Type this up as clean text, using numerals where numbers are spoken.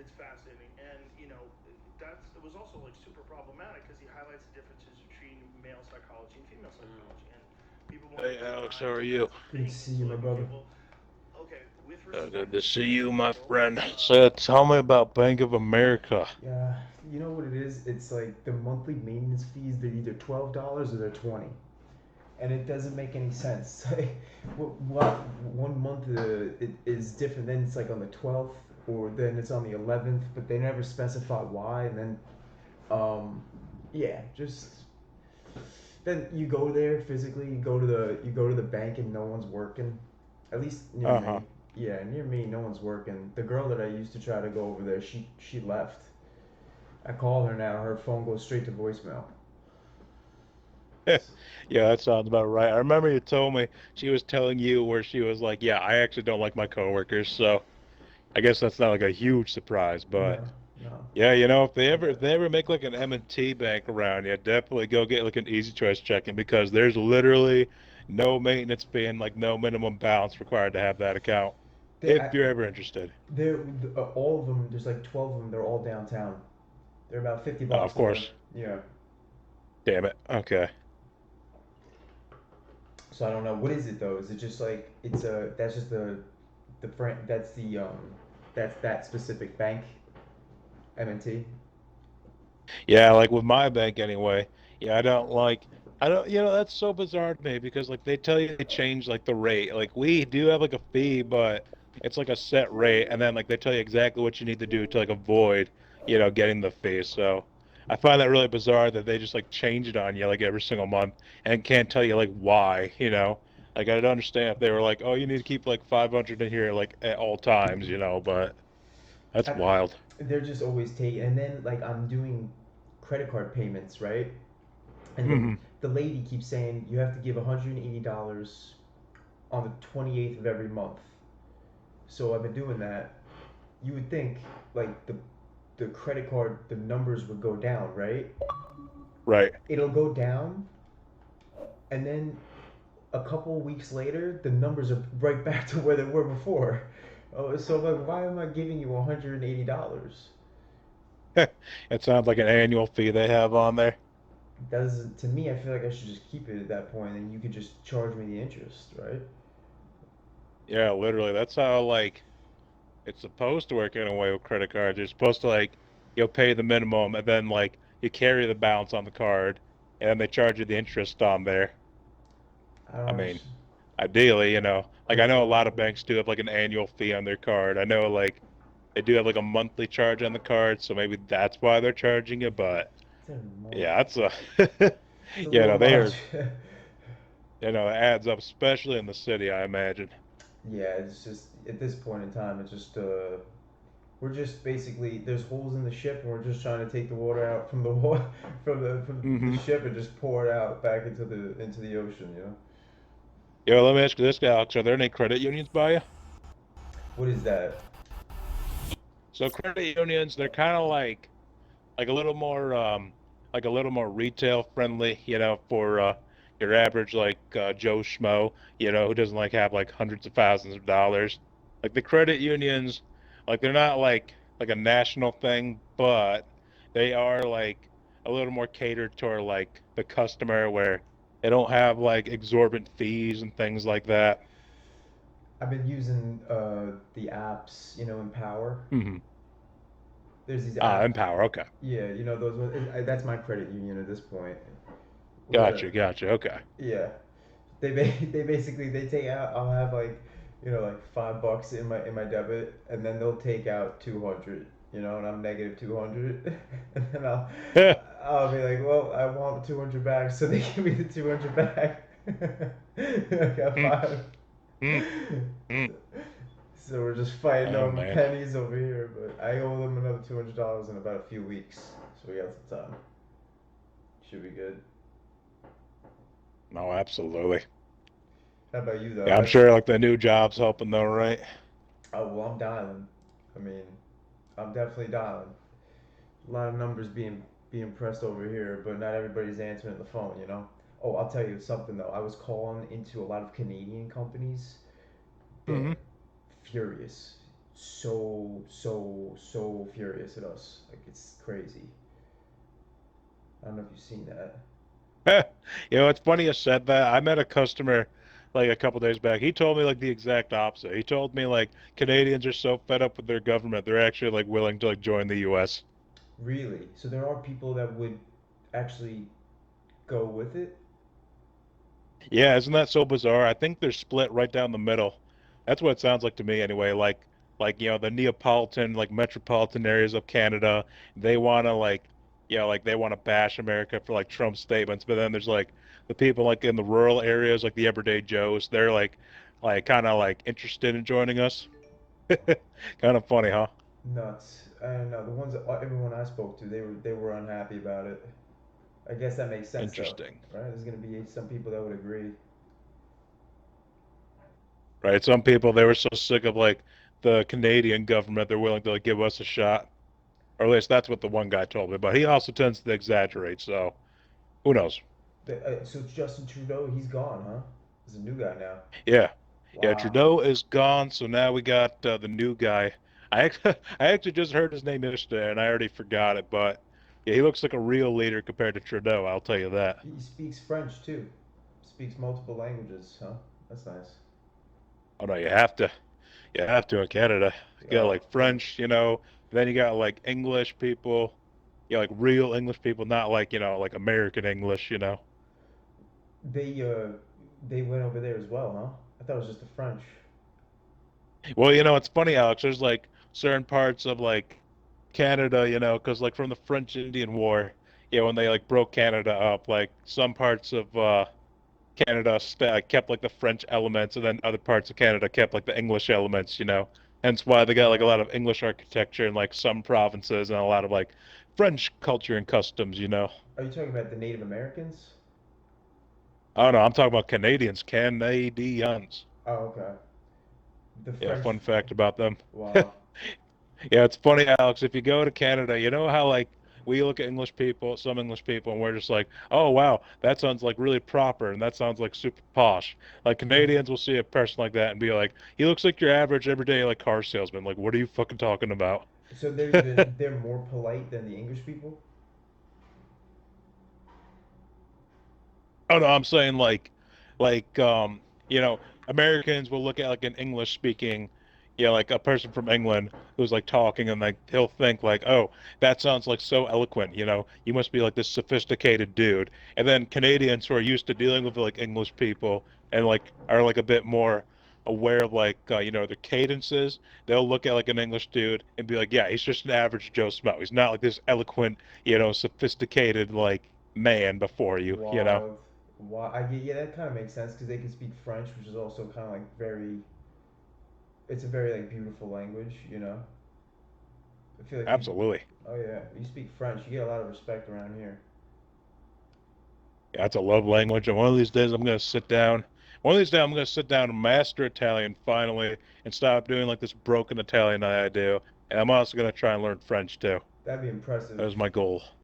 it's fascinating, and that's it was also like super problematic because he highlights the differences between male psychology and female psychology, and people want to Hey Alex, how deny are that you? that's a Good to thing. And see it's you, my like, okay, brother. well, okay, with Good respect to to see that, you, my though, friend. So tell me about Bank of America. Yeah, you know what it is? It's like the monthly maintenance fees. They're either $12 or they're 20, and it doesn't make any sense. What one month it is different. Then it's like on the 12th, or then it's on the 11th, but they never specify why. And then, um, yeah, just then you go there physically. You go to the bank and no one's working. At least near Uh-huh. me. Yeah, near me, no one's working. The girl that I used to try to go over there, she left. I call her now. Her phone goes straight to voicemail. Yeah, that sounds about right. I remember you told me she was telling you where she was like, "Yeah, I actually don't like my coworkers." So I guess that's not like a huge surprise, but No, no. yeah, if they ever make like an M&T bank around you, definitely go get like an Easy Choice checking because there's literally no maintenance fee and like no minimum balance required to have that account They, if I, you're ever interested. they're all of them. There's like 12 of them. They're all downtown. They're about 50 Oh, of blocks away. course. Yeah. Damn it. Okay. So I don't know. What is it though? Is it just like it's a that's just the friend that's that specific bank M&T. Yeah, like with my bank anyway. Yeah, I don't, that's so bizarre to me because like they tell you they change like the rate. Like we do have like a fee, but it's like a set rate and then like they tell you exactly what you need to do to like avoid, getting the fee. So I find that really bizarre that they just like change it on you like every single month and can't tell you like why. Like I don't understand if they were like, "Oh, you need to keep like 500 in here like at all times, but that's I, wild. they're just always taking. And then like I'm doing credit card payments, right? And the lady keeps saying you have to give $180 on the 28th of every month. So I've been doing that. You would think like the credit card the numbers would go down, right? Right. It'll go down, and then a couple weeks later the numbers are right back to where they were before. Oh, so like why am I giving you $180? It sounds like an annual fee they have on there. Does to me I feel like I should just keep it at that point and you could just charge me the interest, right? Yeah, literally. That's how like it's supposed to work in a way with credit cards. You're supposed to like you'll pay the minimum and then like you carry the balance on the card and then they charge you the interest on there. I don't I mean, understand. ideally, like I That's know a a lot of banks do have like an annual fee on their card. I know like they do have like a monthly charge on the card, so maybe that's why they're charging it, but it's a month. yeah, that's a It's a you little know, they much. are it adds up, especially in the city, I imagine. Yeah, it's just at this point in time it's just we're just basically there's holes in the ship and we're just trying to take the water out from the from the Hmm. ship and just pour it out back into the ocean, you know. Yeah, let me ask you this, Alex. Are there any credit unions by you? What is that? So credit unions, they're kind of like a little more retail friendly, for your average like Joe Schmo, who doesn't like have like hundreds of thousands of dollars. Like the credit unions, like they're not like a national thing, but they are like a little more catered toward like the customer where they don't have like exorbitant fees and things like that. I've been using the apps, Empower. Hmm. There's these Ah, app. Empower. Okay. Yeah, those ones. That's my credit union at this point. We got a Gotcha. Gotcha. Okay. yeah. They basically they take out. I'll have like like $5 in my debit, and then they'll take out 200. And I'm negative 200, and then I'll be like, well, I want 200 back, so they give me the 200 back. I got Mm, five. mm, So, mm. so we're just fighting Oh over man. pennies over here, but I owe them another $200 in about a few weeks, so we got some time. Should be good. No, absolutely. How about you though? Yeah, I'm sure like the new job's helping though, right? Oh well, I'm dialing. I mean, I'm definitely dialing. A lot of numbers being pressed over here, but not everybody's answering the phone. Oh, I'll tell you something though. I was calling into a lot of Canadian companies. They're Hmm. furious. so furious at us. Like it's crazy. I don't know if you've seen that. It's funny you said that. I met a customer like a couple days back. He told me like the exact opposite. He told me like Canadians are so fed up with their government, they're actually like willing to like join the US. Really? So there are people that would actually go with it? Yeah, isn't that so bizarre? I think they're split right down the middle. That's what it sounds like to me anyway. The Neapolitan, like metropolitan areas of Canada, they want to like they want to bash America for like Trump statements, but then there's like the people like in the rural areas, like the everyday Joes, they're like kind of like interested in joining us. Kind of funny, huh? Nuts. I don't know. The ones that everyone I spoke to, they were unhappy about it. I guess that makes sense though, Interesting. right? There's gonna be some people that would agree. Right? Some people they were so sick of like the Canadian government, they're willing to like give us a shot. Or at least that's what the one guy told me, but he also tends to exaggerate, so who knows? So Justin Trudeau, he's gone, huh? There's a new guy now. Yeah. Yeah, Wow. Trudeau is gone, so now we got the new guy. I actually just heard his name yesterday and I already forgot it, but yeah, he looks like a real leader compared to Trudeau, I'll tell you that. He speaks French too. Speaks multiple languages, huh? That's nice. Oh no, you have to in Canada. You got Oh, like of course. French, then you got like English people, like real English people, not like, like American English. They uh they went over there as well, huh? I thought it was just the French. Well, it's funny, Alex. There's like certain parts of like Canada, because like from the French Indian War, when they like broke Canada up, like some parts of Canada kept like the French elements, and then other parts of Canada kept like the English elements. Hence why they got like a lot Wow. of English architecture in like some provinces and a lot of like French culture and customs. Are you talking about the Native Americans? Oh no, I'm talking about Canadians, Canadians. Oh, okay. The Yeah, French. fun fact about them. Wow. Yeah, it's funny, Alex. If you go to Canada, you know how like we look at English people, some English people, and we're just like, oh wow, that sounds like really proper, and that sounds like super posh. Like Canadians will see a person like that and be like, he looks like your average everyday like car salesman. Like, what are you fucking talking about? So they're more polite than the English people? Oh no, I'm saying like Americans will look at like an English speaking, like a person from England who's like talking and like he'll think like, oh, that sounds like so eloquent, you must be like this sophisticated dude. And then Canadians who are used to dealing with like English people and like are like a bit more aware of like their cadences, they'll look at like an English dude and be like, yeah, he's just an average Joe Schmo. He's not like this eloquent, sophisticated like man before you. Wild. Wow. I get, yeah, that kind of makes sense because they can speak French, which is also kind of like very. It's a very like beautiful language, you know. I feel like you. Absolutely. Oh yeah, you speak French, you get a lot of respect around here. Yeah, it's a love language. And one of these days I'm gonna sit down. One of these days I'm gonna sit down and master Italian finally and stop doing like this broken Italian that I do. And I'm also gonna try and learn French too. That'd be impressive. That was my goal.